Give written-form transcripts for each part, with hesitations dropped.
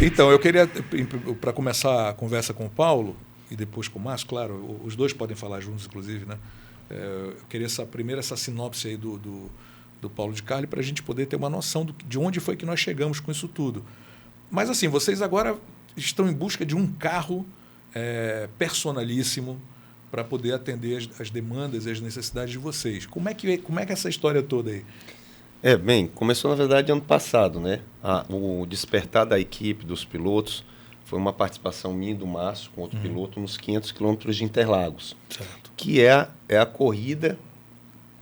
Então, eu queria, para começar a conversa com o Paulo e depois com o Márcio, claro, os dois podem falar juntos, inclusive, né? Eu queria primeiro essa sinopse aí do Paulo de Carli para a gente poder ter uma noção de onde foi que nós chegamos com isso tudo. Mas, assim, vocês agora estão em busca de um carro personalíssimo para poder atender as demandas e as necessidades de vocês. Como é que é essa história toda aí? Bem, começou, na verdade, ano passado, né? O despertar da equipe, dos pilotos, foi uma participação minha e do Márcio, com outro piloto, nos 500 quilômetros de Interlagos, certo. Que é a corrida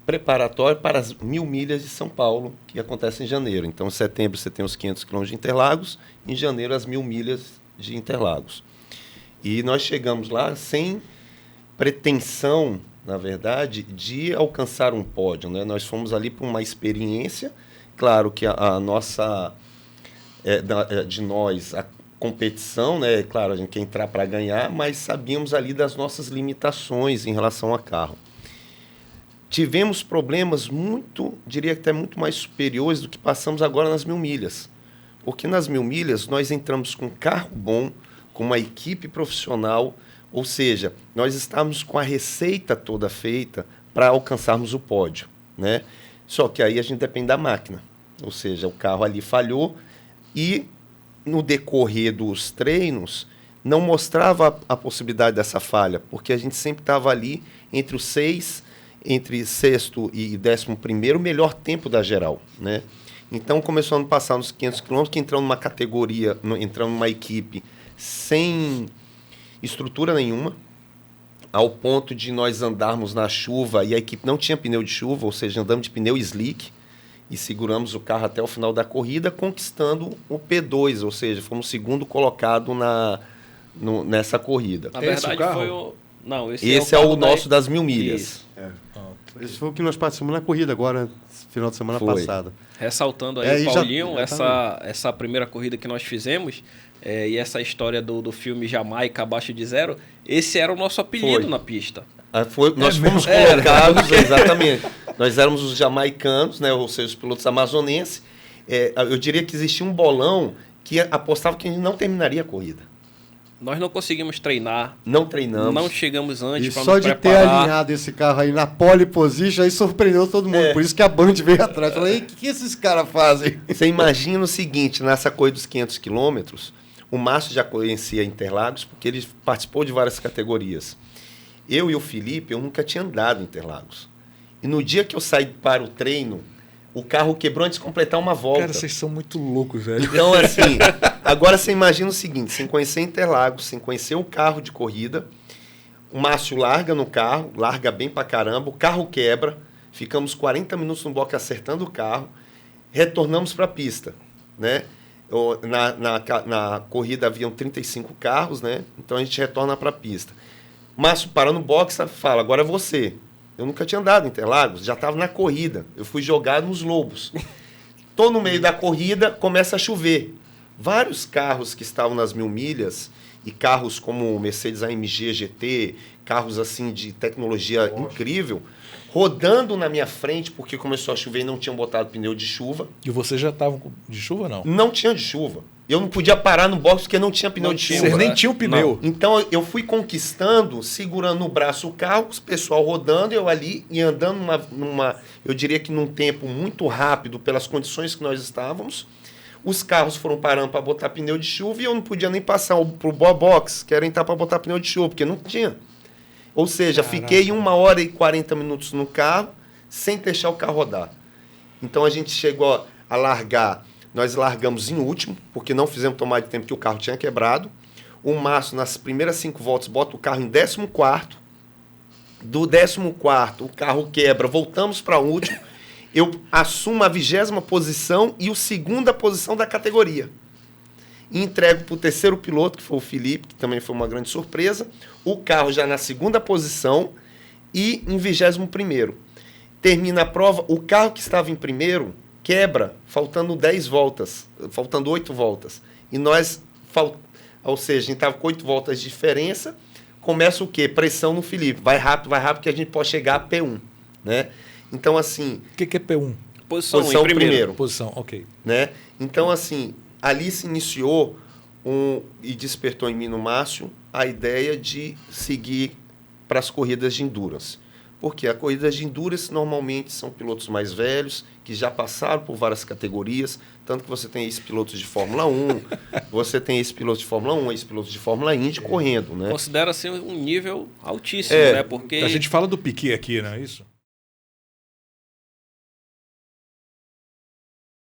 preparatória para as 1.000 milhas de São Paulo, que acontece em janeiro. Então, em setembro você tem os 500 quilômetros de Interlagos, em janeiro as 1.000 milhas de Interlagos. E nós chegamos lá sem pretensão, na verdade, de alcançar um pódio, né? Nós fomos ali por uma experiência. Claro que a nossa, de nós, a competição, né? Claro, a gente quer entrar para ganhar, mas sabíamos ali das nossas limitações em relação a carro. Tivemos problemas diria que até muito mais superiores do que passamos agora nas 1.000 milhas. Porque nas 1.000 milhas nós entramos com um carro bom, com uma equipe profissional, ou seja, nós estávamos com a receita toda feita para alcançarmos o pódio, né? Só que aí a gente depende da máquina. Ou seja, o carro ali falhou e no decorrer dos treinos não mostrava a possibilidade dessa falha, porque a gente sempre estava ali entre sexto e 11º, o melhor tempo da geral, né? Então começou ano passado nos 500 quilômetros, que entrando numa categoria, entrando numa equipe sem estrutura nenhuma, ao ponto de nós andarmos na chuva e a equipe não tinha pneu de chuva, ou seja, andamos de pneu slick e seguramos o carro até o final da corrida, conquistando o P2, ou seja, fomos o segundo colocado nessa corrida. Na verdade, foi o... Não, esse é o nosso das 1.000 milhas. Esse foi o que nós participamos na corrida agora, final de semana passada. Ressaltando aí, Paulinho, essa primeira corrida que nós fizemos, e essa história do filme Jamaica Abaixo de Zero, esse era o nosso apelido na pista. Nós fomos colocados, exatamente. Nós éramos os jamaicanos, né, ou seja, os pilotos amazonenses. Eu diria que existia um bolão que apostava que a gente não terminaria a corrida. Nós não conseguimos treinar. Não treinamos. Não chegamos antes para nos preparar. E só de ter alinhado esse carro aí na pole position, aí surpreendeu todo mundo. Por isso que a Band veio atrás. Falei, o que esses caras fazem? Você imagina o seguinte, nessa corrida dos 500 quilômetros, o Márcio já conhecia Interlagos, porque ele participou de várias categorias. Eu e o Felipe, eu nunca tinha andado em Interlagos. E no dia que eu saí para o treino, o carro quebrou antes de completar uma volta. Cara, vocês são muito loucos, velho. Então, assim, agora você imagina o seguinte, sem conhecer Interlagos, sem conhecer o carro de corrida, o Márcio larga no carro, larga bem pra caramba, o carro quebra, ficamos 40 minutos no box acertando o carro, retornamos para a pista, né? Na corrida haviam 35 carros, né? Então a gente retorna para a pista. O Márcio para no box e fala, agora é você. Eu nunca tinha andado em Interlagos, já estava na corrida. Eu fui jogado nos Lobos. Estou no meio da corrida, começa a chover. Vários carros que estavam nas 1.000 milhas, e carros como o Mercedes AMG GT, carros assim de tecnologia incrível, rodando na minha frente, porque começou a chover e não tinham botado pneu de chuva. E você já estava de chuva, não? Não tinha de chuva. Eu não podia parar no box porque não tinha pneu de chuva. Vocês nem tinham pneu. Não. Então eu fui conquistando, segurando no braço o carro, o pessoal rodando, eu ali e andando eu diria que num tempo muito rápido, pelas condições que nós estávamos. Os carros foram parando para botar pneu de chuva e eu não podia nem passar pro box, que era entrar para botar pneu de chuva, porque não tinha. Ou seja, fiquei 1 hora e 40 minutos no carro, sem deixar o carro rodar. Então a gente chegou a largar. Nós largamos em último, porque não fizemos tomar de tempo que o carro tinha quebrado. O Márcio, nas primeiras 5 voltas, bota o carro em 14º. Do 14º, o carro quebra, voltamos para o último. Eu assumo a 20ª posição e a 2ª posição da categoria. E entrego para o terceiro piloto, que foi o Felipe, que também foi uma grande surpresa. O carro já na 2ª posição e em 21º. Termina a prova, o carro que estava em primeiro quebra, faltando 10 voltas, faltando 8 voltas. E nós, ou seja, a gente estava com 8 voltas de diferença, começa o quê? Pressão no Felipe. Vai rápido, que a gente pode chegar a P1. Né? Então, assim... O que é P1? Posição em primeiro. Posição, ok. Né? Então, assim, ali se iniciou e despertou em mim, no Márcio, a ideia de seguir para as corridas de endurance. Porque a corrida de endurance normalmente são pilotos mais velhos, que já passaram por várias categorias, tanto que você tem ex-pilotos de Fórmula 1, você tem ex-pilotos de Fórmula 1, ex-pilotos de Fórmula Indy correndo, né? Considera-se um nível altíssimo, né? Porque a gente fala do Piquet aqui, não é isso?